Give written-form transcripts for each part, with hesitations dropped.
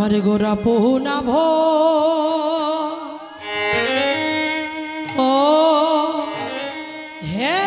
আমার গোরা পোনা ভো ও হে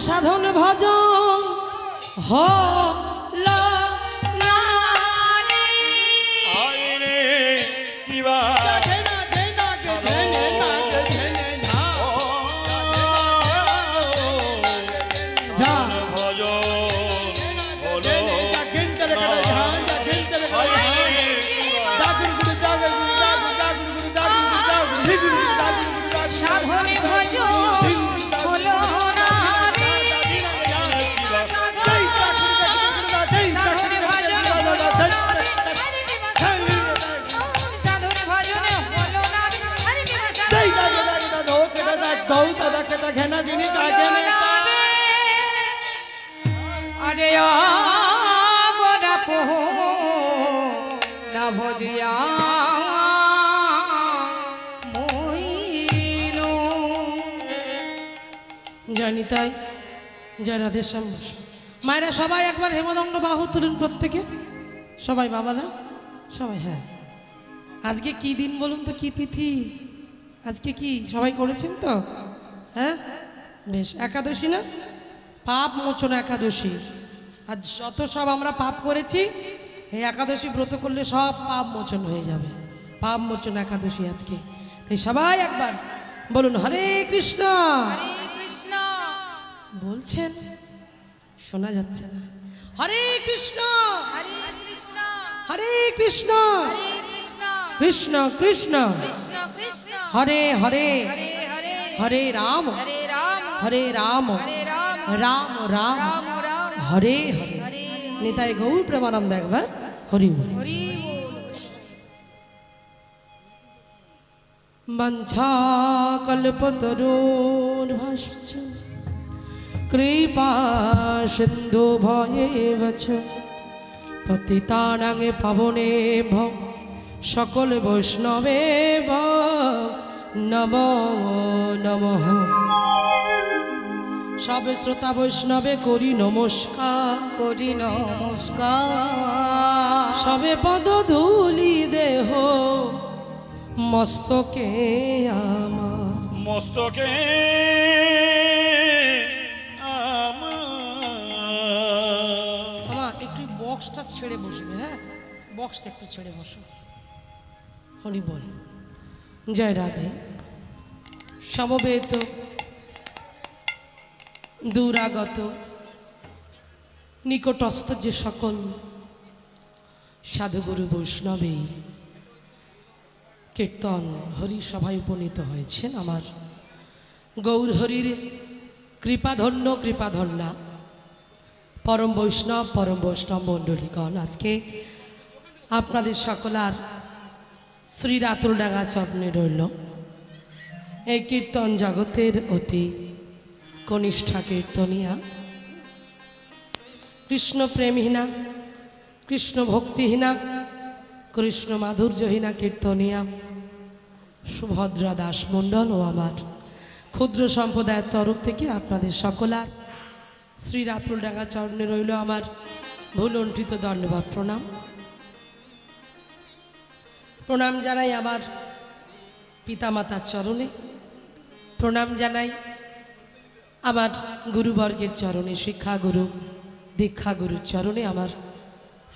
সাধন ভজন হল না রে আরে কিবা अरे गोरा पो ना भजिया मोइनो জানি তাই জয় রাধেশ্যাম মায়েরা সবাই একবার হেমদণ্ড বাহু তুলুন প্রত্যেকে সবাই বাবারা সবাই হ্যাঁ আজকে কি দিন বলুন তো কি তিথি আজকে কি সবাই করেছেন তো হ্যাঁ বেশ একাদশী না পাপ মোচন একাদশী আজ যত সব আমরা পাপ করেছি এই একাদশী ব্রত করলে সব পাপ মোচন হয়ে যাবে পাপ মোচন একাদশী আজকে তাই সবাই একবার বলুন হরে কৃষ্ণ বলছেন শোনা যাচ্ছে না। হরে কৃষ্ণ হরে কৃষ্ণ হরে কৃষ্ণ হরে কৃষ্ণ কৃষ্ণ কৃষ্ণ কৃষ্ণ কৃষ্ণ হরে হরে হরে হরে হরে রাম হরে রাম হরে রাম হরে রাম রাম রাম রাম রাম হরে হরে। হরে নিতাই গৌর প্রেমানন্দ একবার হরি বল। হরি বল। वंशाकल्पतरोर्भश्च कृपा सिन्धु भयेव च पतितानां पावनेभ्यो सकल वैष्णवेभ्यो नमो नमः। सब श्रोता वैष्णवे करी नमस्कार করি নমস্কার सबे पद धूलि देह मस्तके आमार মস্তকে আমা একটু বক্সটা ছেড়ে বসবে, হ্যাঁ বক্সটা একটু ছেড়ে বসো। হরি বল। জয় রাধে। সমবেত দূরাগত নিকটস্থ যে সকল সাধুগুরু বৈষ্ণবী কীর্তন হরি সভায় উপনীত হয়েছেন, আমার গৌর হরির কৃপাধন্য কৃপাধন্যা পরম বৈষ্ণব মণ্ডলীগণ, আজকে আপনাদের সকলার শ্রী রাতুলডাঙ্গা চরণে রইল এই কীর্তন জগতের অতি কনিষ্ঠা কীর্তনিয়া, কৃষ্ণ প্রেমহীনা, কৃষ্ণ ভক্তিহীনা, কৃষ্ণ মাধুর্যহীনা কীর্তনিয়া সুভদ্রা দাস মণ্ডল ও আমার ক্ষুদ্র সম্প্রদায়ের তরফ থেকে আপনাদের সকলার শ্রী রাতুলডাঙ্গা চরণে রইল আমার ভুলণ্ঠিত দণ্ডবত প্রণাম। প্রণাম জানাই আমার পিতামাতার চরণে, প্রণাম জানাই আমার গুরুবর্গের চরণে, শিক্ষাগুরু দীক্ষাগুরুর চরণে, আমার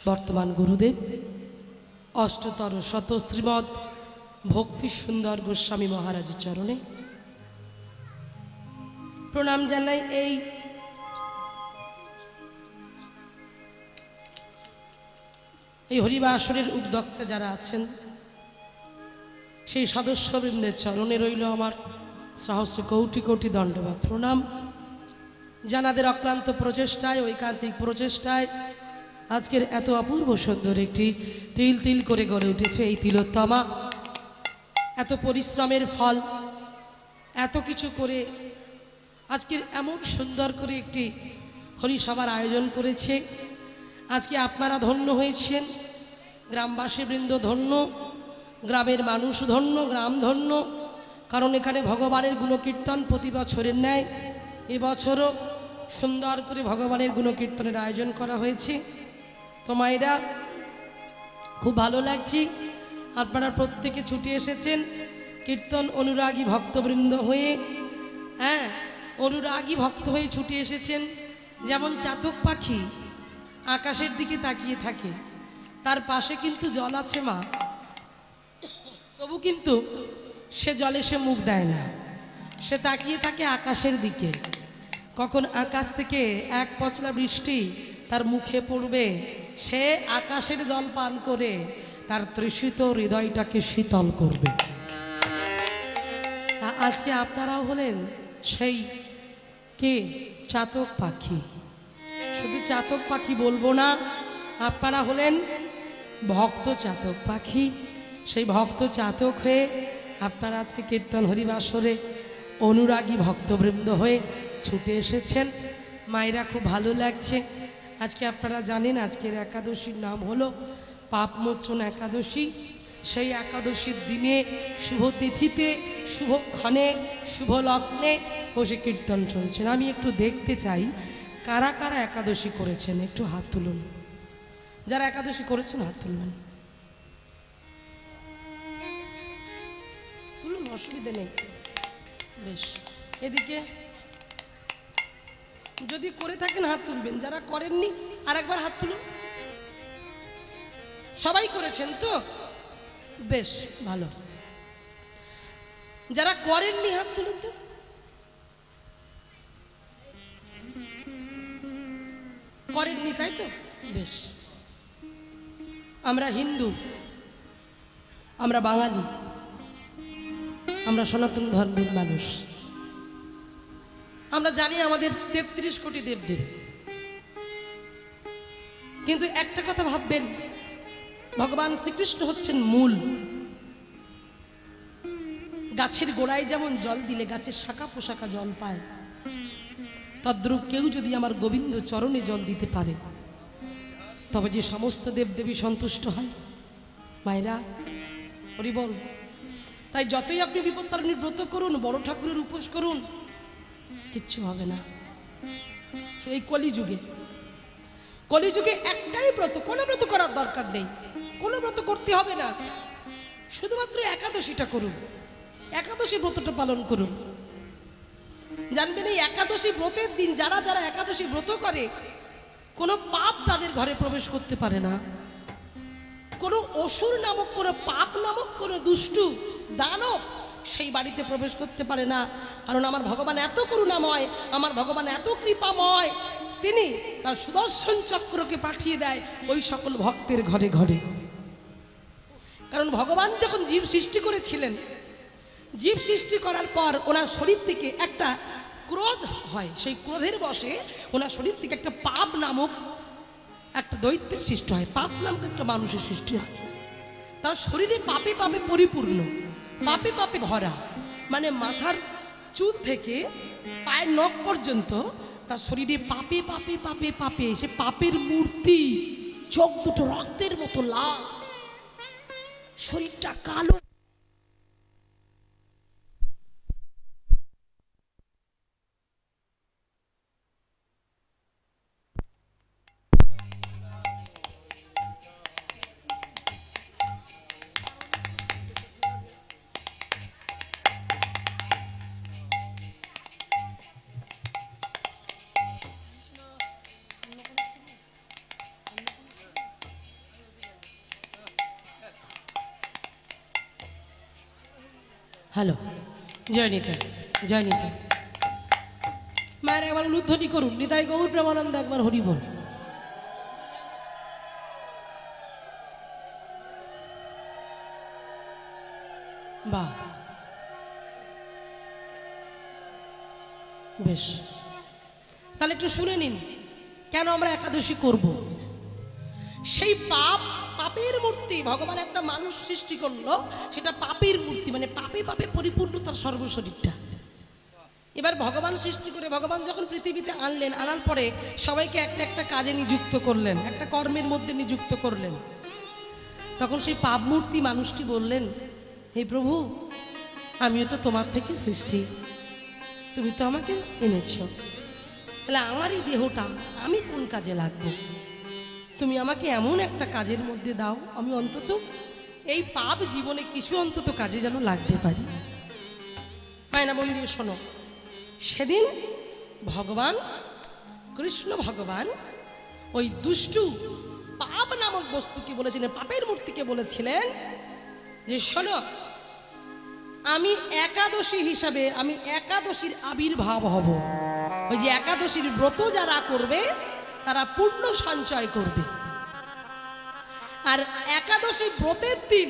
বর্তমান গুরুদেব অষ্টতর শত শ্রীমৎ ভক্তি সুন্দর গোস্বামী মহারাজের চরণে প্রণাম জানাই। এই হরিবাসরের উদ্যোক্তা যারা আছেন সেই সদস্যবৃন্দের চরণে রইল আমার সহস্র কোটি কোটি দণ্ডবত প্রণাম। যাদের অক্লান্ত প্রচেষ্টায়, ঐকান্তিক প্রচেষ্টায় আজকের এত অপূর্ব সুন্দর একটি তিল তিল করে গড়ে উঠেছে এই তিলোত্তমা, এত পরিশ্রমের ফল, এত কিছু করে আজকের এমন সুন্দর করে একটি হরিসভার আয়োজন করেছে। আজকে আপনারা ধন্য হয়েছেন, গ্রামবাসীবৃন্দ ধন্য, গ্রামের মানুষ ধন্য, গ্রাম ধন্য, কারণ এখানে ভগবানের গুণকীর্তন প্রতি বছরের ন্যায় এবছরও সুন্দর করে ভগবানের গুণকীর্তনের আয়োজন করা হয়েছে। তো মায়েরা খুব ভালো লাগছে, আপনারা প্রত্যেকে ছুটে এসেছেন কীর্তন অনুরাগী ভক্তবৃন্দ হয়ে, হ্যাঁ অনুরাগী ভক্ত হয়ে ছুটে এসেছেন। যেমন চাতক পাখি আকাশের দিকে তাকিয়ে থাকে, তার পাশে কিন্তু জল আছে মা, তবু কিন্তু সে জলে সে মুখ দেয় না, সে তাকিয়ে থাকে আকাশের দিকে। কখন আকাশ থেকে এক পচলা বৃষ্টি তার মুখে পড়বে, সে আকাশের জল পান করে তার তৃষিত হৃদয়টাকে শীতল করবে। আজকে আপনারাও হলেন সেই কে চাতক পাখি। শুধু চাতক পাখি বলবো না, আপনারা হলেন ভক্ত চাতক পাখি। সেই ভক্ত চাতক হয়ে আপনারা আজকে কীর্তন হরিবাসরে অনুরাগী ভক্তবৃন্দ হয়ে ছুটে এসেছেন। মায়েরা খুব ভালো লাগছে। আজকে আপনারা জানেন আজকের একাদশীর নাম হলো পাপমোচন একাদশী। সেই একাদশীর দিনে শুভ তিথিতে, শুভক্ষণে, শুভ লগ্নে বসে কীর্তন চলছেন। আমি একটু দেখতে চাই কারা কারা একাদশী করেছেন, একটু হাত তুলুন। যারা একাদশী করেছেন হাত তুলবেন, তুলুন, অসুবিধা নেই। বেশ, এদিকে যদি করে থাকেন হাত তুলবেন, যারা করেননি আর একবার হাত তুলুন। সবাই করেছেন তো? বেশ ভালো। যারা করেননি হাত তুলুন তো। করেননি, তাই তো? বেশ, আমরা হিন্দু, আমরা বাঙালি, আমরা সনাতন ধর্মের মানুষ। আমরা জানি আমাদের 33 কোটি দেবদেব, কিন্তু একটা কথা ভাববেন, ভগবান শ্রীকৃষ্ণ হচ্ছেন মূল। গাছের গোড়ায় যেমন জল দিলে গাছের শাখা পোশাখা জল পায়, তদ্রূপ কেউ যদি আমার গোবিন্দ চরণে জল দিতে পারে তবে যে সমস্ত দেবদেবী সন্তুষ্ট হয়। মায়েরা, হরি বল। তাই যতই আপনি বিপত্তারিণীর ব্রত করুন, বড় ঠাকুরের উপোস করুন, কিচ্ছু হবে না। সেই কলিযুগে একটাই ব্রত, কোনো ব্রত করার দরকার নেই, কোনো ব্রত করতে হবে না, শুধুমাত্র একাদশীটা করুন, একাদশী ব্রতটা পালন করুন। জানবেন এই একাদশী ব্রতের দিন যারা যারা একাদশী ব্রত করে কোনো পাপ তাদের ঘরে প্রবেশ করতে পারে না। কোনো অসুর নামক, কোনো পাপ নামক, কোনো দুষ্টু দানব সেই বাড়িতে প্রবেশ করতে পারে না। কারণ আমার ভগবান এত করুণাময়, আমার ভগবান এত কৃপাময়, তিনি তার সুদর্শন চক্রকে পাঠিয়ে দেয় ওই সকল ভক্তের ঘরে ঘরে। কারণ ভগবান যখন জীব সৃষ্টি করেছিলেন, জীব সৃষ্টি করার পর ওনার শরীর থেকে একটা ক্রোধ হয়, সেই ক্রোধের বশে ওনার শরীর থেকে একটা পাপ নামক একটা দৈত্যের সৃষ্টি হয়, পাপ নামক একটা মানুষের সৃষ্টি হয়। তার শরীরে পাপে পাপে পরিপূর্ণ, পাপে পাপে ভরা, মানে মাথার চুল থেকে পায়ের নখ পর্যন্ত তার শরীরে পাপে পাপে পাপে পাপে, সে পাপের মূর্তি, চোখ দুটো রক্তের মতো লাল, শরীরটা কালো। হ্যালো, জয় নিতাই, জয় নিতাই। মায়ের একবার উলুধ্বনি করুন, নিতাই গৌর প্রেমানন্দ, একবার হরি বল। বাহ, বেশ। তাহলে একটু শুনে নিন কেন আমরা একাদশী করব। সেই পাপের মূর্তি, ভগবান একটা মানুষ সৃষ্টি করলো, সেটা পাপের মূর্তি, মানে পাপে পাপে পরিপূর্ণ তার সর্বশরীরটা। এবার ভগবান সৃষ্টি করে ভগবান যখন পৃথিবীতে আনলেন, আনার পরে সবাইকে একটা একটা কাজে নিযুক্ত করলেন, একটা কর্মের মধ্যে নিযুক্ত করলেন। তখন সেই পাপ মূর্তি মানুষটি বললেন, হে প্রভু, আমিও তো তোমার থেকে সৃষ্টি, তুমি তো আমাকে এনেছ, তাহলে আমার এই দেহটা আমি কোন কাজে লাগবো? তুমি আমাকে এমন একটা কাজের মধ্যে দাও, আমি অন্তত এই পাপ জীবনে কিছু অন্তত কাজে যেন লাগতে পারি। মায়না বন্ধু শোনো, সেদিন ভগবান কৃষ্ণ ভগবান ওই দুষ্টু পাপ নামক বস্তুকে বলেছিলেন, পাপের মূর্তিকে বলেছিলেন যে শোনো, আমি একাদশী হিসাবে, আমি একাদশীর আবির্ভাব হব। ওই যে একাদশীর ব্রত যারা করবে তারা পূর্ণ সঞ্চয় করবে, আর একাদশী ব্রতের দিন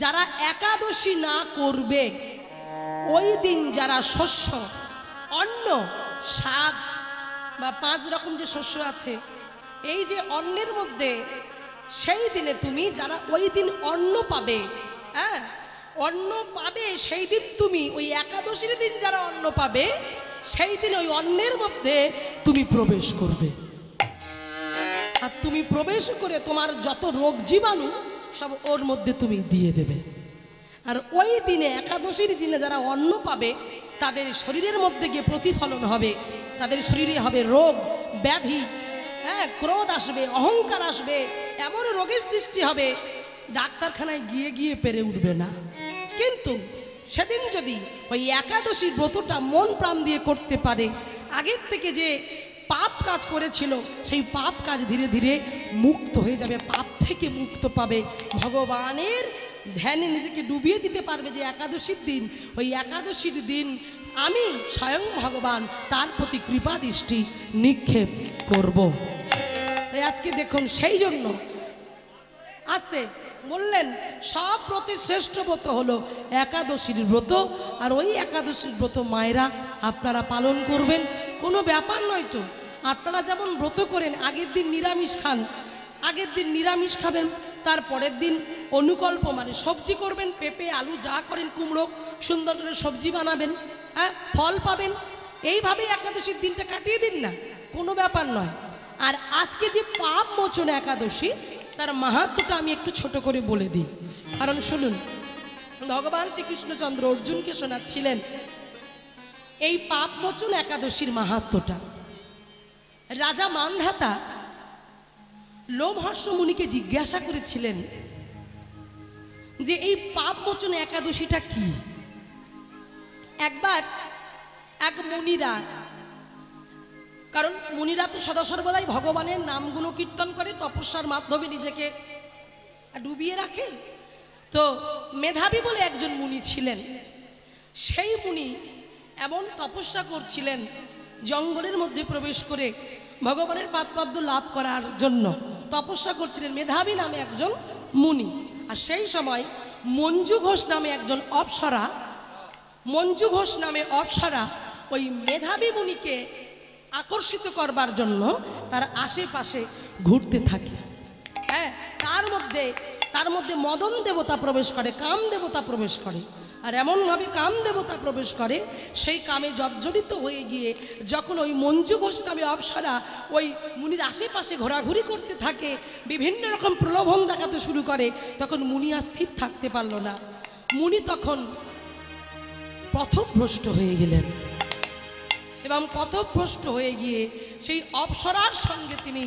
যারা একাদশী না করবে, ওই দিন যারা শস্য, অন্ন, শাক বা 5 রকম যে শস্য আছে, এই যে অন্নের মধ্যে, সেই দিনে তুমি যারা ওই দিন অন্ন পাবে, হ্যাঁ অন্ন পাবে, সেই দিন তুমি ওই একাদশীর দিন যারা অন্ন পাবে, সেই দিন ওই অন্নের মধ্যে তুমি প্রবেশ করবে। আর তুমি প্রবেশ করে তোমার যত রোগ জীবাণু সব ওর মধ্যে তুমি দিয়ে দেবে। আর ওই দিনে একাদশীর দিনে যারা অন্ন পাবে তাদের শরীরের মধ্যে গিয়ে প্রতিফলন হবে, তাদের শরীরে হবে রোগ ব্যাধি, হ্যাঁ ক্রোধ আসবে, অহংকার আসবে, এমন রোগের সৃষ্টি হবে ডাক্তারখানায় গিয়ে গিয়ে পেরে উঠবে না। কিন্তু সেদিন যদি ওই একাদশীর ব্রতটা মন প্রাণ দিয়ে করতে পারে, আগের থেকে যে পাপ কাজ করেছিল সেই পাপ কাজ ধীরে ধীরে মুক্ত হয়ে যাবে, পাপ থেকে মুক্ত পাবে, ভগবানের ধ্যানে নিজেকে ডুবিয়ে দিতে পারবে। যে একাদশীর দিন, ওই একাদশীর দিন আমি স্বয়ং ভগবান তার প্রতি কৃপা দৃষ্টি নিক্ষেপ করব। তাই আজকে দেখুন সেই জন্য আসতে বললেন সব ব্রতে শ্রেষ্ঠ ব্রত হলো একাদশীর ব্রত। আর ওই একাদশীর ব্রত মায়েরা আপনারা পালন করবেন, কোনো ব্যাপার নয় তো। আপনারা যেমন ব্রত করেন আগের দিন নিরামিষ খান, আগের দিন নিরামিষ খাবেন, তার পরের দিন অনুকল্প মানে সবজি করবেন, পেঁপে আলু যা করেন, কুমড়ো সুন্দর করে সবজি বানাবেন, হ্যাঁ ফল পাবেন, এইভাবেই একাদশীর দিনটা কাটিয়ে দিন না, কোনো ব্যাপার নয়। আর আজকে যে পাপ মোচন একাদশী তার মাহাত্ম্যটা আমি একটু ছোট করে বলে দিই। কারণ শুনুন, ভগবান শ্রীকৃষ্ণচন্দ্র অর্জুনকে শোনাচ্ছিলেন এই পাপ মোচন একাদশীর মাহাত্ম্যটা। রাজা মান্ধাতা লোমহর্ষ মুনিকে জিজ্ঞাসা করেছিলেন যে এই পাপ মোচন একাদশীটা কি। একবার এক মুনিরা, কারণ মুনিরা তো সদা সর্বদাই ভগবানের নামগুলো কীর্তন করে, তপস্যার মাধ্যমে নিজেকে ডুবিয়ে রাখে। তো মেধাবী বলে একজন মুনি ছিলেন, সেই মুনি এমন তপস্যা করছিলেন জঙ্গলের মধ্যে প্রবেশ করে ভগবানের পাদপদ্ম লাভ করার জন্য তপস্যা করছিলেন, মেধাবী নামে একজন মুনি। আর সেই সময় মঞ্জু ঘোষ নামে একজন অপ্সরা, মঞ্জু ঘোষ নামে অপ্সরা ওই মেধাবী মুনিকে আকর্ষিত করবার জন্য তার আশেপাশে ঘুরতে থাকে। হ্যাঁ, তার মধ্যে মদন দেবতা প্রবেশ করে, কাম দেবতা প্রবেশ করে। আর এমনভাবে কাম দেবতা প্রবেশ করে, সেই কামে জর্জরিত হয়ে গিয়ে যখন ওই মঞ্জু ঘোষ নামে অপ্সরা ওই মুনির আশেপাশে ঘোরাঘুরি করতে থাকে, বিভিন্ন রকম প্রলোভন দেখাতে শুরু করে, তখন মুনি আর স্থির থাকতে পারল না। মুনি তখন পথভ্রষ্ট হয়ে গেলেন এবং পথভ্রষ্ট হয়ে গিয়ে সেই অপ্সরার সঙ্গে তিনি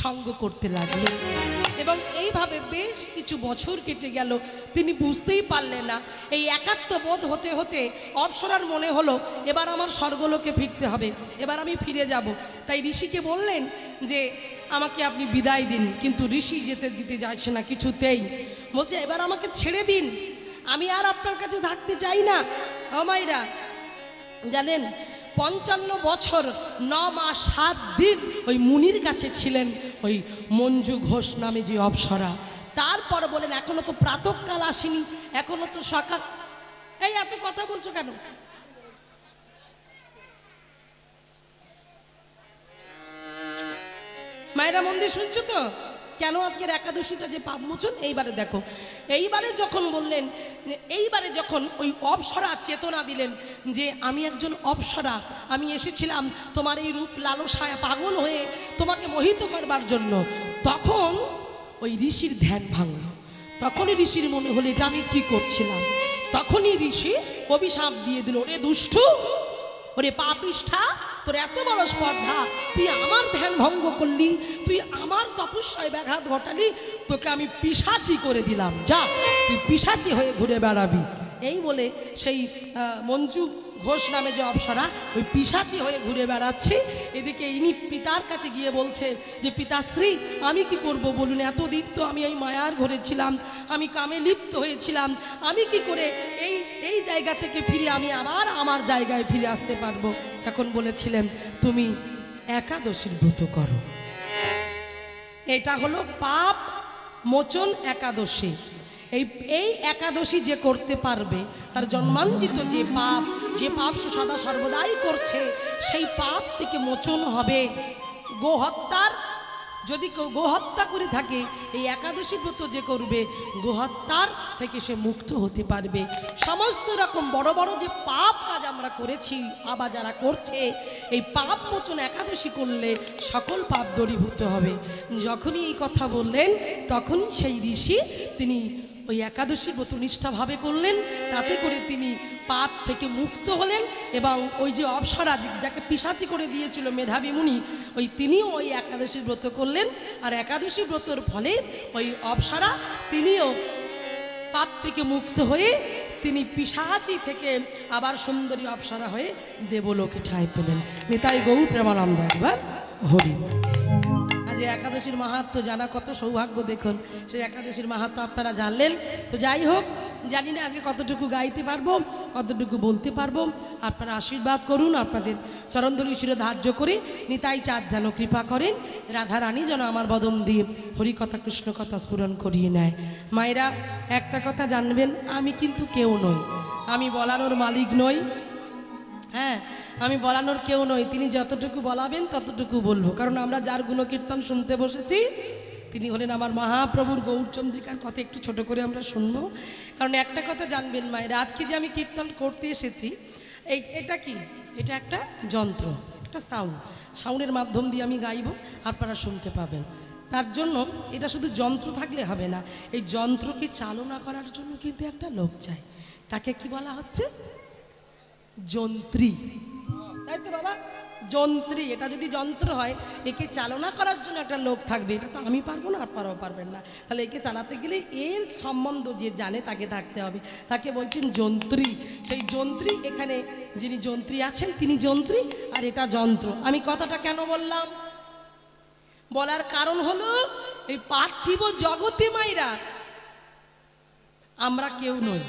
সঙ্গ করতে লাগলেন। এবং এইভাবে বেশ কিছু বছর কেটে গেল, তিনি বুঝতেই পারলেন না। এই একাত্মবোধ হতে হতে অপ্সরার মনে হলো এবার আমার স্বর্গলোকে ফিরতে হবে, এবার আমি ফিরে যাব। তাই ঋষিকে বললেন যে আমাকে আপনি বিদায় দিন, কিন্তু ঋষি যেতে দিতে যাচ্ছে না কিছুতেই, বলছে এবার আমাকে ছেড়ে দিন, আমি আর আপনার কাছে থাকতে চাই না। আমাইরা জানেন 55 বছর 9 মাস 7 দিন ওই মুনির কাছে ছিলেন ওই মঞ্জু ঘোষ নামে যে অপ্সরা। তারপর বলেন এখনো তো প্রাতঃকাল আসেনি, এখনো তো সকাল। এই এত কথা বলছো কেন? মায়েরা মন্দির শুনছো তো? কেন আজকের একাদশীটা যে পাপমোচন? এইবারে দেখো, এইবারে যখন বললেন, এইবারে যখন ওই অপ্সরা চেতনা দিলেন যে আমি একজন অপ্সরা, আমি এসেছিলাম তোমার এই রূপ লালসায় পাগল হয়ে তোমাকে মোহিত করবার জন্য, তখন ওই ঋষির ধ্যান ভাঙল। তখনই ঋষির মনে হলো এটা আমি কি করছিলাম। তখনই ঋষি অভিশাপ দিয়ে দিল, ওরে দুষ্টু, ওরে পাপিষ্ঠা, তোর এত বড় স্পর্ধা, তুই আমার ধ্যান ভঙ্গ করলি, তুই আমার তপস্যায় ব্যাঘাত ঘটালি, তোকে আমি পিশাচি করে দিলাম, যা তুই পিশাচি হয়ে ঘুরে বেড়াবি। এই বলে সেই মঞ্জু ঘোষ নামে যে অপ্সরা ওই পিশাচি হয়ে ঘুরে বেড়াচ্ছে। এদিকে ইনি পিতার কাছে গিয়ে বলছে যে পিতাশ্রী আমি কি করব বলুন, এতদিন তো আমি এই মায়ার ঘরে ছিলাম, আমি কামে লিপ্ত হয়েছিলাম, আমি কি করে এই জায়গা থেকে ফিরে আমি আবার আমার জায়গায় ফিরে আসতে পারবো? তখন বলেছিলেন তুমি একাদশীর ব্রত করো, এটা হলো পাপ মোচন একাদশী। এই একাদশী যে করতে পারবে তার জন্মাঞ্জিত যে পাপ সে সদা সর্বদাই করছে, সেই পাপ থেকে মোচন হবে। গোহত্যার, যদি কেউ গোহত্যা করে থাকে, এই একাদশী ব্রত যে করবে গোহত্যার থেকে সে মুক্ত হতে পারবে। সমস্ত রকম বড় বড় যে পাপ কাজ আমরা করেছি, আবার যারা করছে, এই পাপ মোচন একাদশী করলে সকল পাপ দূরীভূত হবে। যখনই এই কথা বললেন তখনই সেই ঋষি তিনি ওই একাদশী ব্রত নিষ্ঠাভাবে করলেন, তাতে করে তিনি পাপ থেকে মুক্ত হলেন। এবং ওই যে অপ্সরা যাকে পিশাচি করে দিয়েছিল মেধাবী মুনি, ওই তিনিও ওই একাদশী ব্রত করলেন। আর একাদশী ব্রতর ফলে ওই অপ্সরা তিনিও পাপ থেকে মুক্ত হয়ে তিনি পিশাচি থেকে আবার সুন্দরী অপ্সরা হয়ে দেবলোকে ঠাঁই পেলেন। নিতাই গৌর প্রেমানন্দ একবার হরি। আজ আজ একাদশীর মাহাত্ম্য জানা কত সৌভাগ্য, দেখুন সেই একাদশীর মাহাত্ম্য আপনারা জানলেন। তো যাই হোক, জানি না আজকে কতটুকু গাইতে পারবো, কতটুকু বলতে পারবো। আপনারা আশীর্বাদ করুন, আপনাদের চরণধূলি শিরে ধার্য করে নিতাই চাঁদ যেন কৃপা করেন, রাধারানী যেন আমার বদন দিয়ে হরিকথা কৃষ্ণ কথা স্ফুরণ করিয়ে নেয়। মায়েরা একটা কথা জানবেন, আমি কিন্তু কেউ নই, আমি বলানোর মালিক নই। হ্যাঁ, আমি বলানোর কেউ নই, তিনি যতটুকু বলাবেন ততটুকু বলবো। কারণ আমরা যার গুণকীর্তন শুনতে বসেছি তিনি হলেন আমার মহাপ্রভুর গৌরচন্দ্রিকার কথা একটু ছোট করে আমরা শুনবো। কারণ একটা কথা জানবেন মায়েরা, আজকে যে আমি কীর্তন করতে এসেছি এটা কি, এটা একটা যন্ত্র, একটা সাউন্ডের মাধ্যম দিয়ে আমি গাইব, আপনারা শুনতে পাবেন। তার জন্য এটা শুধু যন্ত্র থাকলে হবে না, এই যন্ত্রকে চালনা করার জন্য কিন্তু একটা লোক চাই। তাকে কি বলা হচ্ছে? যন্ত্রী, তাই তো বাবা? যন্ত্রী। এটা যদি যন্ত্র হয়, একে চালনা করার জন্য একটা লোক থাকবে। এটা তো আমি পারবো না, আপনারাও পারবেন না। তাহলে একে চালাতে গেলে এর সম্বন্ধ যে জানে তাকে থাকতে হবে, তাকে বলছেন যন্ত্রী। সেই যন্ত্রী, এখানে যিনি যন্ত্রী আছেন তিনি যন্ত্রী, আর এটা যন্ত্র। আমি কথাটা কেন বললাম? বলার কারণ হলো এই পার্থিব জগতে মাইরা আমরা কেউ নই,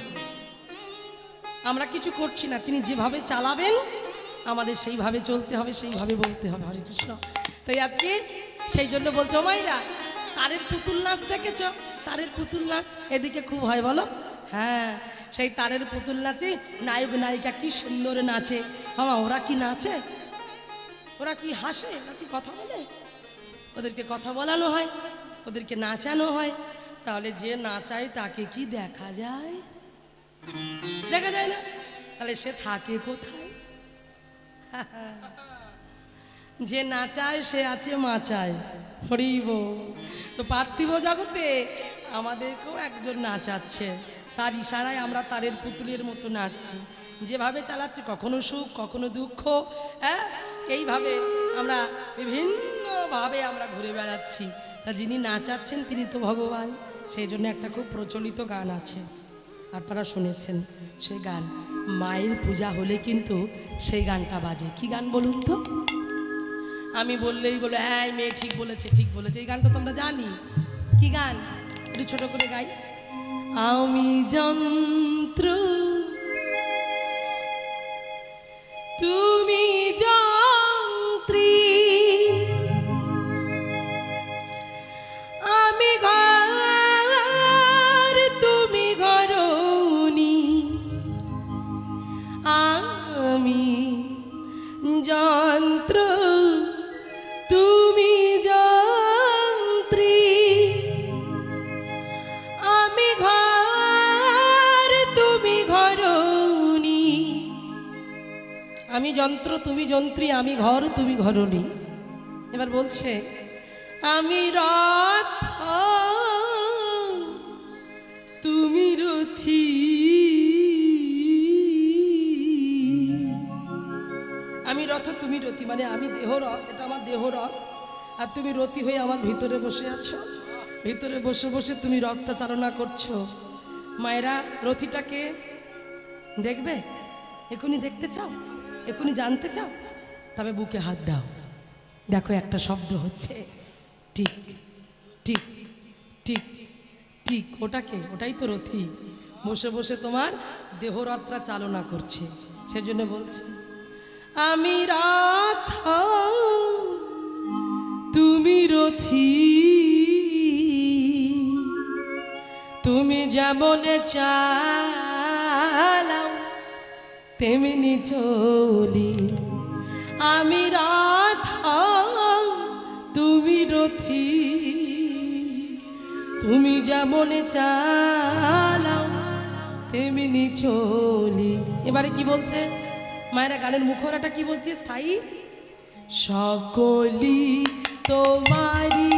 আমরা কিছু করছি না। তিনি যেভাবে চালাবেন আমাদের সেইভাবে চলতে হবে, সেইভাবে বলতে হবে হরে কৃষ্ণ। তাই আজকে সেই জন্য বলছো মাইরা, তারের পুতুল নাচ দেখেছ? তারের পুতুল নাচ এদিকে খুব হয়, বলো? হ্যাঁ, সেই তারের পুতুল নাচে নায়ক নায়িকা কি সুন্দর নাচে। হ্যাঁ, ওরা কি নাচে, ওরা কি হাসে, ওরা কি কথা বলে? ওদেরকে কথা বলানো হয়, ওদেরকে নাচানো হয়। তাহলে যে নাচায় তাকে কি দেখা যায়? দেখা যায় না। তাহলে সে থাকে কোথায়? যে নাচায় সে আছে মাচায়, হরিব। তো পার্থিব জগতে আমাদেরকেও একজন নাচাচ্ছে, তার ইশারায় আমরা তারের পুতুলের মতো নাচছি, যেভাবে চালাচ্ছি, কখনো সুখ কখনো দুঃখ। হ্যাঁ, এইভাবে আমরা বিভিন্নভাবে আমরা ঘুরে বেড়াচ্ছি। তা যিনি নাচাচ্ছেন তিনি তো ভগবান। সেই জন্য একটা খুব প্রচলিত গান আছে, আপনারা শুনেছেন সেই গান। মায়ের পূজা হলে কিন্তু সেই গানটা বাজে। কি গান বলুন তো? আমি বললেই বলো হ্যাঁ মেয়ে ঠিক বলেছে, ঠিক বলেছে। এই গানটা তো আমরা জানি। কি গান? একটু ছোট করে গাই। আমি যন্ত্র তুমি যন্ত্রী, আমি ঘর তুমি ঘরণী, আমি যন্ত্র তুমি যন্ত্রী, আমি ঘর তুমি ঘরণী। আমি যন্ত্র তুমি যন্ত্রী, আমি ঘর তুমি ঘরণী। এবার বলছে আমি রথ তুমি রথী, আমি রথ তুমি রথী, মানে আমি দেহ রথ, এটা আমার দেহ রথ, আর তুমি রথী হয়ে আমার ভিতরে বসে আছো। ভিতরে বসে বসে তুমি রথটা চালনা করছো। মায়েরা, রথীটাকে দেখবে? এখনই দেখতে চাও? এখনই জানতে চাও? তবে বুকে হাত দাও, দেখো একটা শব্দ হচ্ছে টিক টিক টিক টিক। ওটাকে, ওটাই তো রথী বসে বসে তোমার দেহরথটা চালনা করছে। সেজন্য বলছে আমি রথ তুমি রথী, তুমি যেমন চালাও তেমনি চলি। আমি রথ তুমি রথী, তুমি যেমন চালাও তেমনি চলি। এবারে কি বলছে মায়েরা? গানের মুখরাটা কি বলছে? স্থায়ী সকলি তোমারি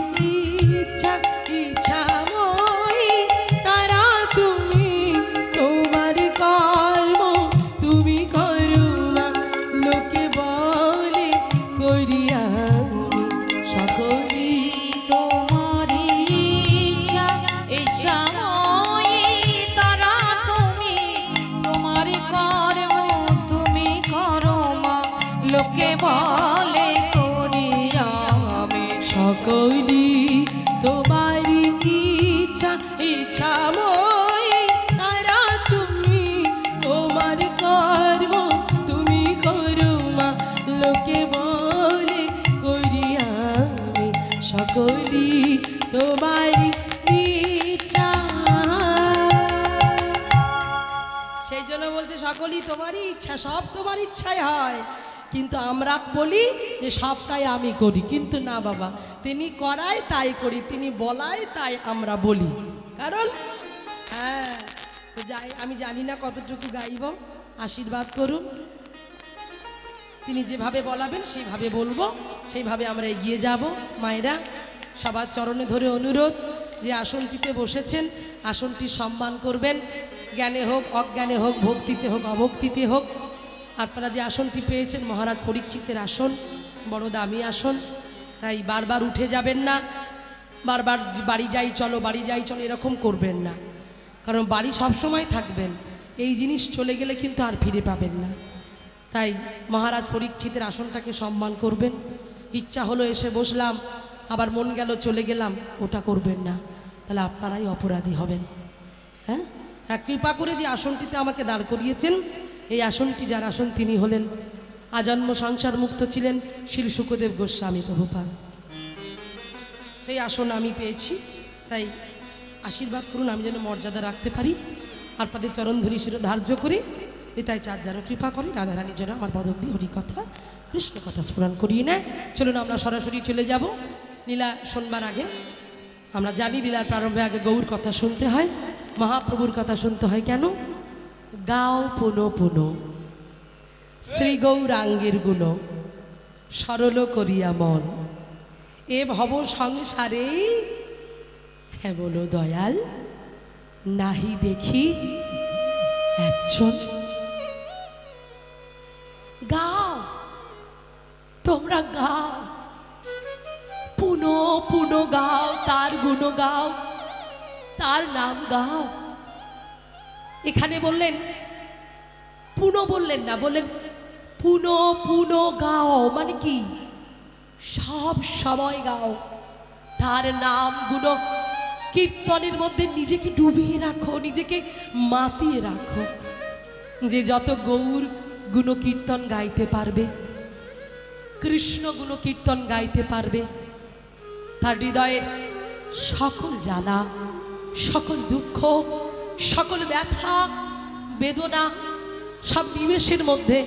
ইচ্ছা, ইচ্ছাময় তারা তুমি, তোমার কর্ম তুমি করো না, লোকে বলে করি আমি। সকলি তোমারি ইচ্ছা, ইচ্ছাময় তারা তুমি, তোমার কর্ম তুমি করো মা, লোকে বলে করি আমি। সকলি তোমারই ইচ্ছা ইচ্ছাময় তারা তুমি তোমার কর্ম তুমি করো মা লোকে বলে করি আমি সকলি তোমারই ইচ্ছা। সেই জন্য বলছে সকলই তোমারই ইচ্ছা, সব তোমার ইচ্ছাই হয়, কিন্তু আমরা বলি যে সবটাই আমি করি, কিন্তু না বাবা, তিনি করায় তাই করি, তিনি বলায় তাই আমরা বলি। কারণ হ্যাঁ তো যাই, আমি জানি না কতটুকু গাইব, আশীর্বাদ করুন, তিনি যেভাবে বলাবেন সেইভাবে বলবো, সেইভাবে আমরা এগিয়ে যাব। মায়েরা সবার চরণে ধরে অনুরোধ, যে আসনটিতে বসেছেন আসনটি সম্মান করবেন, জ্ঞানে হোক অজ্ঞানে হোক, ভক্তিতে হোক অভক্তিতে হোক। আপনারা যে আসনটি পেয়েছেন মহারাজ পরীক্ষিতের আসন, বড় দামি আসন, তাই বারবার উঠে যাবেন না, বারবার বাড়ি যাই চলো বাড়ি যাই চলো এরকম করবেন না, কারণ বাড়ি সবসময় থাকবেন, এই জিনিস চলে গেলে কিন্তু আর ফিরে পাবেন না। তাই মহারাজ পরীক্ষিতের আসনটাকে সম্মান করবেন। ইচ্ছা হলো এসে বসলাম, আবার মন গেল চলে গেলাম, ওটা করবেন না, তাহলে আপনারাই অপরাধী হবেন। হ্যাঁ, কৃপা করে যে আসনটিতে আমাকে দাঁড় করিয়েছেন, এই আসনটি যার আসন তিনি হলেন আজন্ম সংসার মুক্ত ছিলেন শ্রী শুকদেব গোস্বামী প্রভুপাদ। সেই আসন আমি পেয়েছি, তাই আশীর্বাদ করুন আমি যেন মর্যাদা রাখতে পারি। আপনাদের চরণ ধরি শিরোধার্য করি, তাই চার যেন কৃপা করি, রাধারানী যেন আমার পদব্দি হরিকথা কৃষ্ণ কথা স্মরণ করিয়ে নেয়। চলুন আমরা সরাসরি চলে যাব লীলা শোনবার আগে। আমরা জানি লীলার প্রারম্ভে আগে গৌর কথা শুনতে হয়, মহাপ্রভুর কথা শুনতে হয়। কেন? গাও পুনো পুনো শ্রী গৌরাঙ্গের গুণ সরল করিয়া মন, এ ভব সংসারে হ্যাঁ বলো দয়াল নাহি দেখি একজন। গাও, তোমরা গাও, পুনো পুনো গাও, তার গুণ গাও, তার নাম গাও। এখানে বললেন পুনো, বললেন না, বললেন পুনো পুনো গাও, মানে কি সব সময় গাও তার নাম গুণ। কীর্তনের মধ্যে নিজেকে ডুবিয়ে রাখো, নিজেকে মাতিয়ে রাখো। যে যত গৌর গুণ কীর্তন গাইতে পারবে, কৃষ্ণ গুণ কীর্তন গাইতে পারবে, তার হৃদয়ের সকল জ্বালা, সকল দুঃখ, সকল ব্যথা বেদনা সব নিমেষের মধ্যে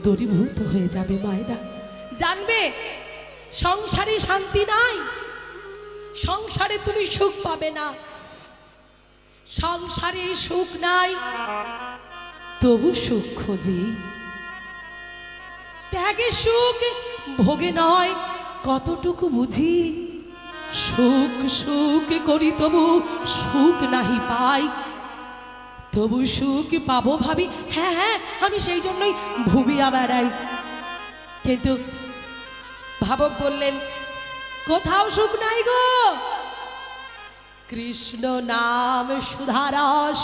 দূরীভূত হয়ে যাবে। মায়েরা জানবে সংসারে শান্তি নাই, সংসারে তুমি সুখ পাবে না, সংসারে সুখ নাই, তবু সুখ খোঁজে। ত্যাগে সুখ, ভোগে নয়, কতটুকু বুঝি। সুখ সুখ করি তবু সুখ নাহি পাই, তবু সুখ পাবো ভাবি, হ্যাঁ হ্যাঁ আমি সেই জন্যই ভুবিয়া বেড়াই। কিন্তু ভাবক বললেন কোথাও সুখ নাই গো। কৃষ্ণ নাম সুধারস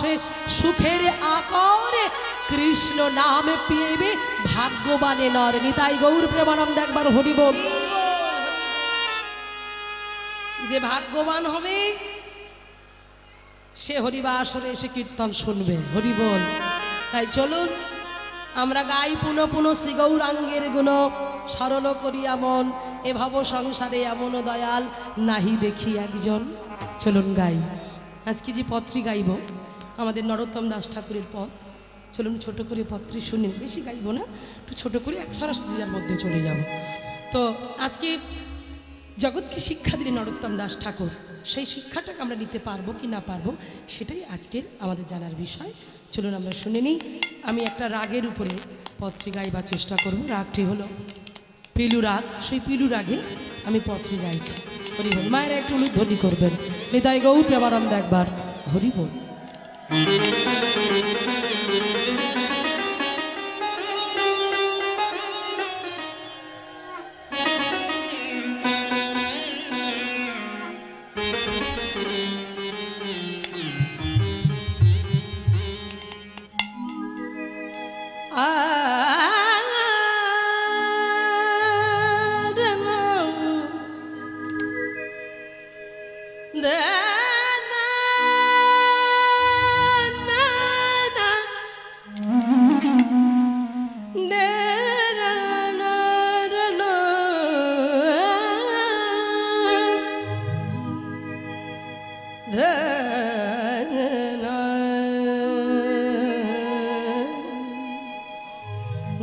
সুখের আকরে, কৃষ্ণ নাম পেবে ভাগ্যবানে নর। নিতাই গৌর প্রেমানন্দ একবার হরি বল। যে ভাগ্যবান হবে সে হরিবাসরে এসে কীর্তন শুনবে, হরি বল। তাই চলুন আমরা গাই পুনঃ পুনঃ শ্রী গৌরাঙ্গের গুণ সরল করিয়া মন, এ ভব সংসারে এমন দয়াল নাহি দেখি একজন। চলুন গাই। আজকে যে পত্রী গাইব আমাদের নরোত্তম দাস ঠাকুরের পথ, চলুন ছোট করে পত্রী শুনে, বেশি গাইব না, একটু ছোট করে সরাসরির মধ্যে চলে যাব। তো আজকে জগৎকে শিক্ষা দিলেন নরোত্তম দাস ঠাকুর, সেই শিক্ষাটাকে আমরা নিতে পারবো কি না পারবো সেটাই আজকের আমাদের জানার বিষয়। চলুন আমরা শুনে নিই। আমি একটা রাগের উপরে পত্রী গাইবার চেষ্টা করব। রাগটি হলো পিলু রাগ, সেই পিলু রাগে আমি পত্রী গাইছি। হরি বল। মায়েরা একটু উলুধ্বনি করবেন। নিতাই গৌর প্রেমানন্দ একবার হরি বল। দে না না না দে রা না রা না দে না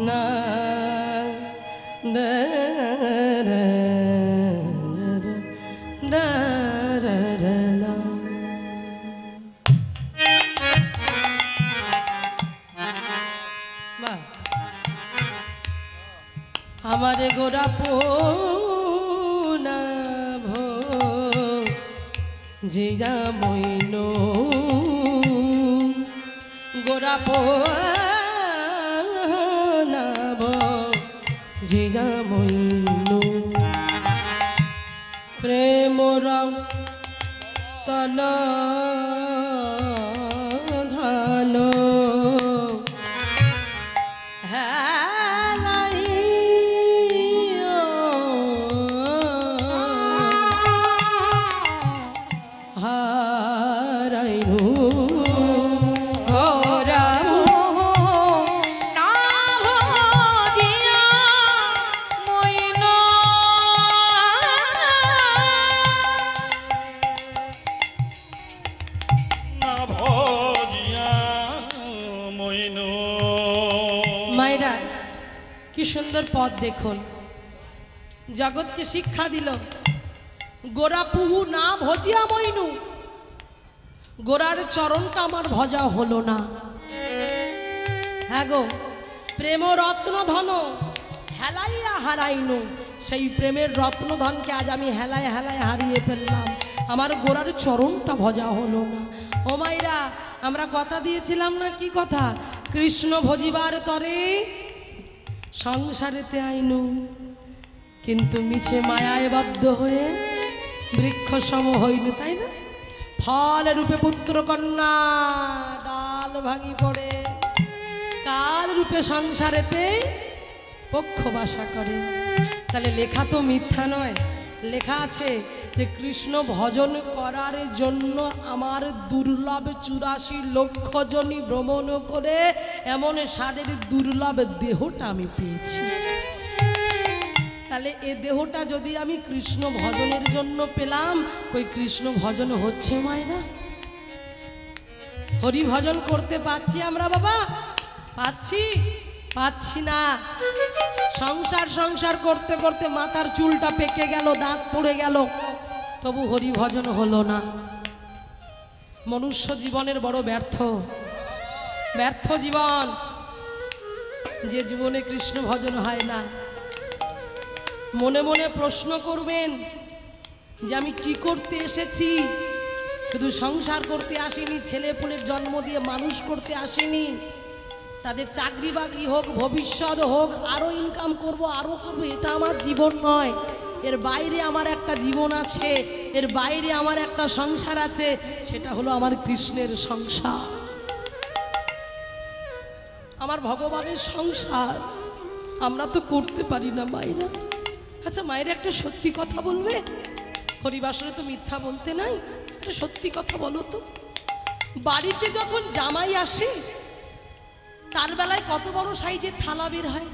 না দে রা রা রা রা না। বাহ, আমারে গোরা পোনা ভো জিয়া মইন গোরা পোনা ভো জিয়া মইন প্রেম রং তন ধান হারাইনু ঘোরা না ভজিয়া মইন না ভজিয়া মইন। মায়েরা কি সুন্দর পথ দেখুন, জগৎকে শিক্ষা দিল গোরা পুহু না ভজিয়া মইনু, গোরার চরণটা আমার ভজা হলো না। হ্যাঁ গো, প্রেম রত্ন ধন হেলাইয়া হারাইনু, সেই প্রেমের রত্ন ধনকে আজ আমি হেলায় হেলায় হারিয়ে ফেললাম, আমার গোরার চরণটা ভজা হলো না। ও মাইরা, আমরা কথা দিয়েছিলাম না, কি কথা? কৃষ্ণ ভজিবার তরে সংসারেতে আইনু, কিন্তু মিছে মায়ায় বাধ্য হয়ে বৃক্ষ সম হইল, তাই না? ফল রূপে পুত্র কন্যা ডাল ভাঙি পড়ে, কাল রূপে সংসারেতে পক্ষ বাসা করে। তাহলে লেখা তো মিথ্যা নয়, লেখা আছে যে কৃষ্ণ ভজন করার জন্য আমার দুর্লভ 84 লক্ষ জনই ভ্রমণ করে এমন স্বাদের দুর্লভ দেহটা আমি পেয়েছি। তাহলে এ দেহটা যদি আমি কৃষ্ণ ভজনের জন্য পেলাম, ওই কৃষ্ণ ভজন হচ্ছে মায়েরা? হরি ভজন করতে পাচ্ছি আমরা বাবা? পাচ্ছি না। সংসার সংসার করতে করতে মাথার চুলটা পেকে গেল, দাঁত পড়ে গেল, তবু হরি ভজন হলো না। মনুষ্য জীবনের বড় ব্যর্থ জীবন, যে জীবনে কৃষ্ণ ভজন হয় না। মনে মনে প্রশ্ন করবেন যে আমি কি করতে এসেছি? শুধু সংসার করতে আসিনি, ছেলে পুলের জন্ম দিয়ে মানুষ করতে আসিনি। তাদের চাকরি বাকরি হোক, ভবিষ্যৎ হোক, আরও ইনকাম করব, এটা আমার জীবন নয়। এর বাইরে আমার একটা জীবন আছে, এর বাইরে আমার একটা সংসার আছে, সেটা হলো আমার কৃষ্ণের সংসার, আমার ভগবানের সংসার। আমরা তো করতে পারি না মায়েরা। আচ্ছা মায়েরা, একটা সত্যি কথা বলবে? হরিবাসরে তো মিথ্যা বলতে নাই, একটা সত্যি কথা বলো তো। বাড়িতে যখন জামাই আসে, তার বেলায় কত বড় সাইজের থালা বের হয়?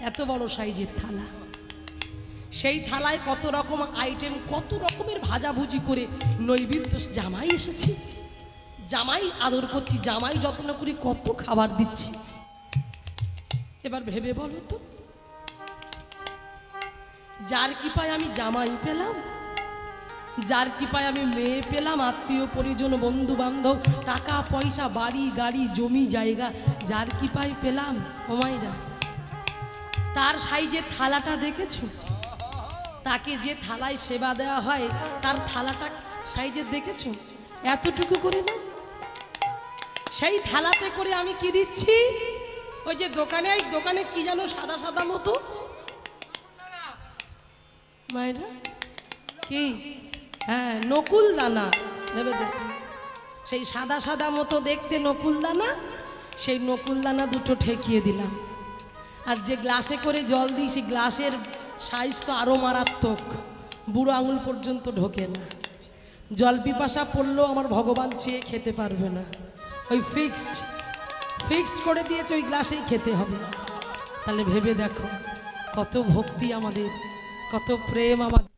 এত বড় সাইজের থালা। সেই থালায় কত রকম আইটেম, কত রকমের ভাজাভুজি করে নৈবেদ্য। জামাই এসেছি, জামাই আদর করছি, জামাই যত্ন করি, কত খাবার দিচ্ছি। এবার ভেবে বলো তো, যার কৃপায় আমি জামাই পেলাম, যার কৃপায় আমি মেয়ে পেলাম, আত্মীয় পরিজন বন্ধু বান্ধব, টাকা পয়সা, বাড়ি গাড়ি জমি জায়গা, যার কৃপায় পেলাম, ও মাইরা, তার সাইজের থালাটা দেখেছো? তাকে যে থালায় সেবা দেওয়া হয়, তার থালাটা সাইজের দেখেছো? এতটুকু করে না, সেই থালাতে করে আমি কি দিচ্ছি? ওই যে দোকানে কি জানো সাদা সাদা মতো মায়েরা, কি? হ্যাঁ, নকুল দানা। ভেবে দেখুন, সেই সাদা সাদা মতো দেখতে নকুল দানা, সেই নকুল দানা দুটো ঠেকিয়ে দিলাম। আর যে গ্লাসে করে জল দিই, সেই গ্লাসের সাইজ তো আরও মারাত্মক, বুড়ো আঙুল পর্যন্ত ঢোকে না। জল পিপাসা পড়লেও আমার ভগবান চেয়ে খেতে পারবে না, ওই ফিক্সড করে দিয়েছে, ওই গ্লাসেই খেতে হবে। তাহলে ভেবে দেখো কত ভক্তি আমাদের, কত প্রেম আমাদের।